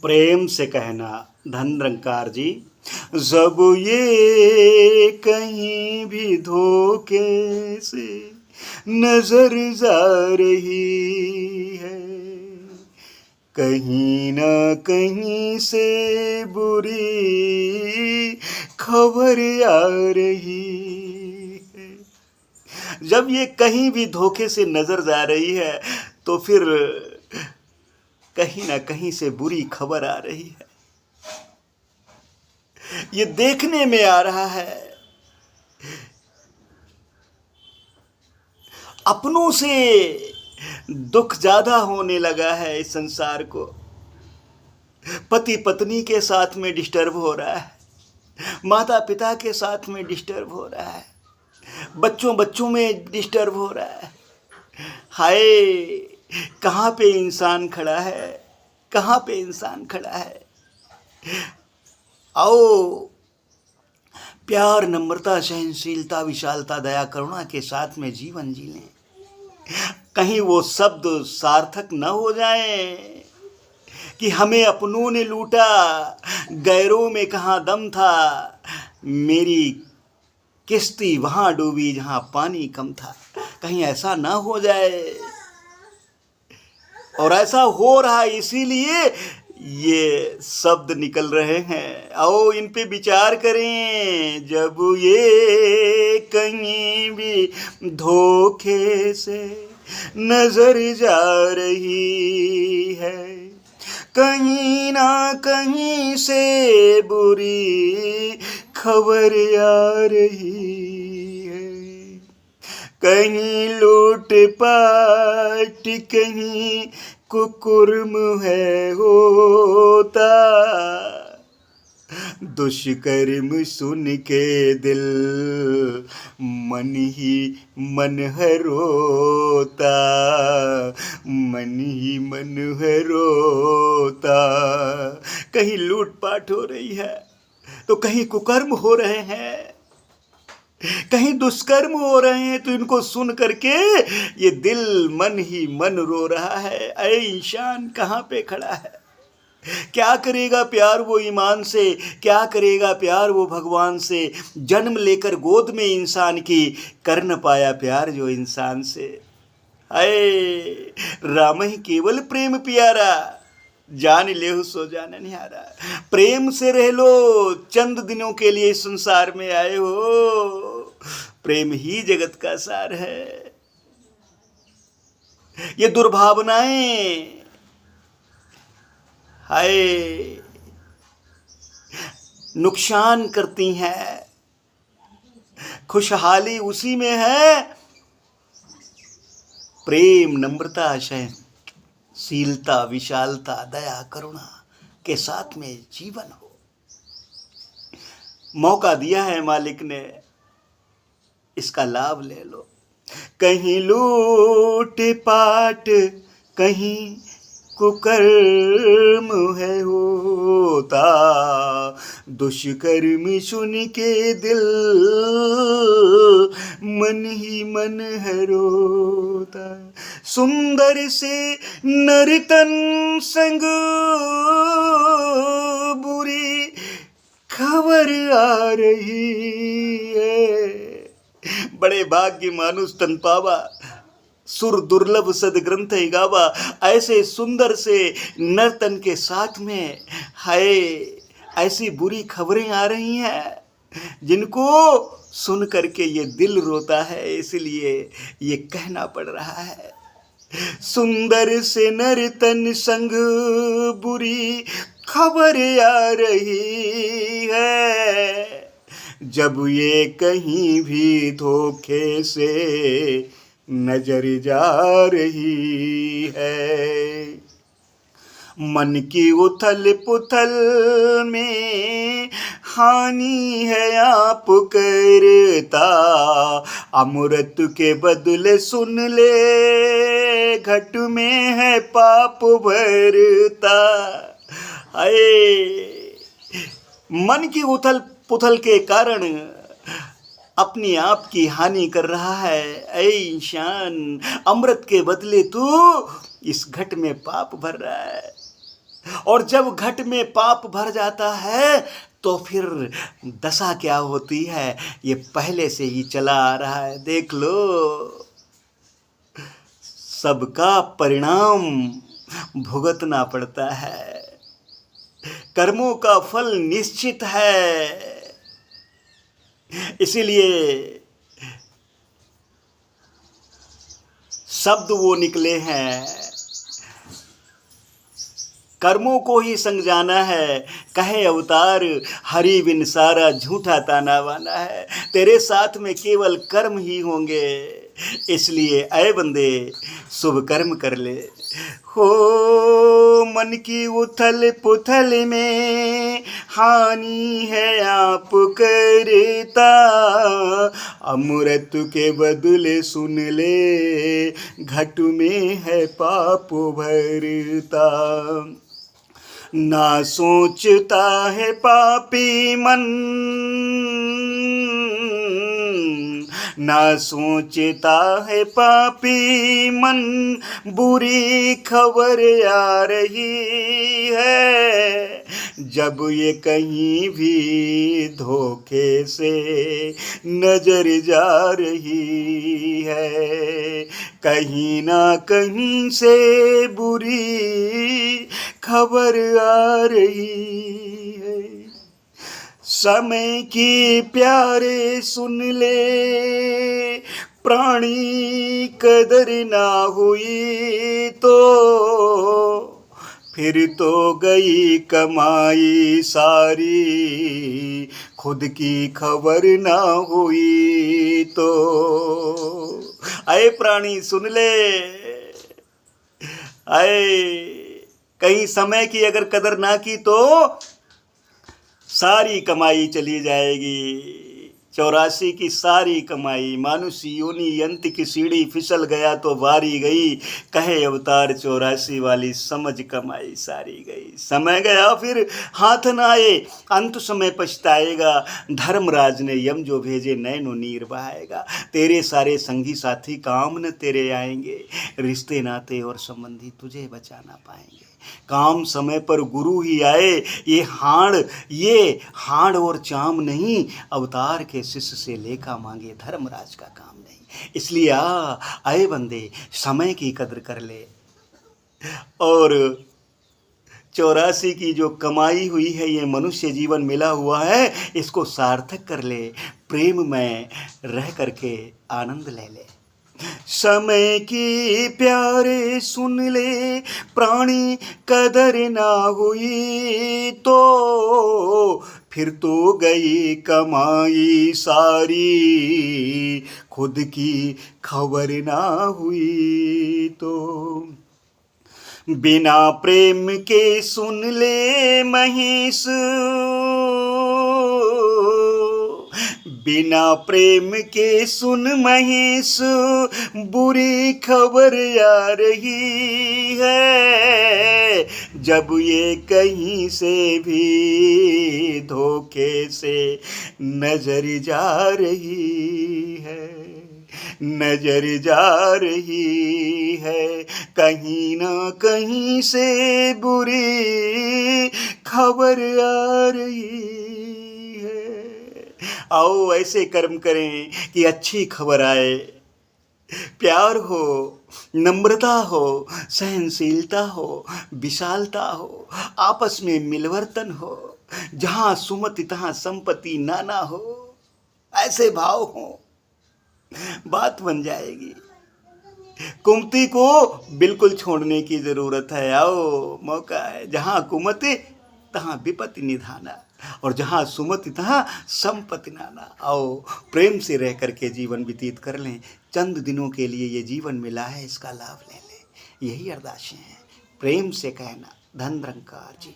प्रेम से कहना धन निरंकार जी। जब ये कहीं भी धोखे से नजर जा रही है, कहीं ना कहीं से बुरी खबर आ रही है। जब ये कहीं भी धोखे से नजर जा रही है तो फिर कहीं ना कहीं से बुरी खबर आ रही है। ये देखने में आ रहा है अपनों से दुख ज्यादा होने लगा है इस संसार को। पति पत्नी के साथ में डिस्टर्ब हो रहा है, माता पिता के साथ में डिस्टर्ब हो रहा है, बच्चों बच्चों में डिस्टर्ब हो रहा है। हाय, कहाँ पे इंसान खड़ा है, कहाँ पे इंसान खड़ा है। आओ प्यार, नम्रता, सहनशीलता, विशालता, दया, करुणा के साथ में जीवन जी लें। कहीं वो शब्द सार्थक न हो जाए कि हमें अपनों ने लूटा, गैरों में कहाँ दम था, मेरी किश्ती वहां डूबी जहां पानी कम था। कहीं ऐसा ना हो जाए। और ऐसा हो रहा है, इसीलिए ये शब्द निकल रहे हैं। आओ इन पे विचार करें। जब ये कहीं भी धोखे से नजर जा रही है, कहीं ना कहीं से बुरी खबर आ रही है। कहीं लूट पाट, कहीं कुकुर्म है होता, दुष्कर्म सुन के दिल मन ही मन है रोता, मन ही मन है रोता। कहीं लूटपाट हो रही है तो कहीं कुकर्म हो रहे हैं, कहीं दुष्कर्म हो रहे हैं, तो इनको सुन करके ये दिल मन ही मन रो रहा है। अरे इंसान कहाँ पे खड़ा है? क्या करेगा प्यार वो ईमान से, क्या करेगा प्यार वो भगवान से। जन्म लेकर गोद में इंसान की, कर न पाया प्यार जो इंसान से। अरे राम ही केवल प्रेम प्यारा, जान लेहु सो जान निहारा। प्रेम से रह लो, चंद दिनों के लिए संसार में आए हो। प्रेम ही जगत का सार है। ये दुर्भावनाएं हाय नुकसान करती हैं। खुशहाली उसी में है प्रेम, नम्रता, सहनशीलता, विशालता, दया, करुणा के साथ में जीवन हो। मौका दिया है मालिक ने, इसका लाभ ले लो। कहीं लूट पाट, कहीं कुकर्म है होता, दुष्कर्म सुन के दिल मन ही मन है रोता। सुंदर से नर्तन संग बुरी खबर आ रही है। बड़े भाग्य मानुष तन पावा, सुर दुर्लभ सदग्रंथ गावा। ऐसे सुंदर से नर्तन के साथ में हाय ऐसी बुरी खबरें आ रही हैं जिनको सुन करके ये दिल रोता है। इसलिए ये कहना पड़ रहा है, सुंदर से नर्तन संग बुरी खबर आ रही है। जब ये कहीं भी धोखे से नजर जा रही है, मन की उथल पुथल में हानि है आप करता। अमृत के बदले सुन ले, घट में है पाप भरता। अरे मन की उथल पुथल के कारण अपनी आप की हानि कर रहा है। ऐ इंसान, अमृत के बदले तू इस घट में पाप भर रहा है। और जब घट में पाप भर जाता है तो फिर दशा क्या होती है ये पहले से ही चला आ रहा है। देख लो, सबका परिणाम भुगतना पड़ता है, कर्मों का फल निश्चित है। इसीलिए शब्द वो निकले हैं, कर्मों को ही संग जाना है। कहे अवतार हरि बिन सारा झूठा ताना बाना है। तेरे साथ में केवल कर्म ही होंगे, इसलिए ऐ बंदे शुभ कर्म कर ले। हो मन की उथल पुथल में हानि है आप करता, अमृत के बदले सुन ले घट में है पाप भरता। ना सोचता है पापी मन, ना सोचता है पापी मन, बुरी खबर आ रही है। जब ये कहीं भी धोखे से नजर जा रही है, कहीं ना कहीं से बुरी खबर आ रही है। समय की प्यारे सुन ले, प्राणी कदर ना हुई तो फिर तो गई कमाई सारी, खुद की खबर ना हुई तो। आए प्राणी सुन ले, आए कहीं समय की अगर कदर ना की तो सारी कमाई चली जाएगी। 84 की सारी कमाई, मानुष योनि यंत्र की सीढ़ी फिसल गया तो वारी गई। कहे अवतार 84 वाली समझ कमाई सारी गई। समय गया फिर हाथ न आए, अंत समय पछताएगा। धर्मराज ने यम जो भेजे नैनो नीर बहाएगा। तेरे सारे संगी साथी काम न तेरे आएंगे, रिश्ते नाते और संबंधी तुझे बचा ना पाएंगे। काम समय पर गुरु ही आए, ये हाड़ और चाम नहीं, अवतार के शिष्य से लेखा मांगे, धर्मराज का काम नहीं। इसलिए आए बंदे समय की कदर कर ले, और 84 की जो कमाई हुई है, ये मनुष्य जीवन मिला हुआ है, इसको सार्थक कर ले, प्रेम में रह करके आनंद ले ले। समय की प्यारे सुन ले, प्राणी कदर ना हुई तो फिर तो गई कमाई सारी, खुद की खबर ना हुई तो। बिना प्रेम के सुन ले महेश, बिना प्रेम के सुन महेश, बुरी खबर आ रही है। जब ये कहीं से भी धोखे से नजर जा रही है, नजर जा रही है, कहीं ना कहीं से बुरी खबर आ रही है। आओ ऐसे कर्म करें कि अच्छी खबर आए, प्यार हो, नम्रता हो, सहनशीलता हो, विशालता हो, आपस में मिलवर्तन हो, जहाँ सुमति तहाँ संपत्ति नाना हो, ऐसे भाव हो, बात बन जाएगी। कुमति को बिल्कुल छोड़ने की जरूरत है। आओ मौका है, जहाँ कुमति तहाँ विपत्ति निधाना, और जहाँ सुमति तहाँ संपत्ति नाना। आओ प्रेम से रह करके जीवन व्यतीत कर लें। चंद दिनों के लिए ये जीवन मिला है, इसका लाभ ले लें। यही अरदासें हैं, प्रेम से कहना। धन निरंकार जी।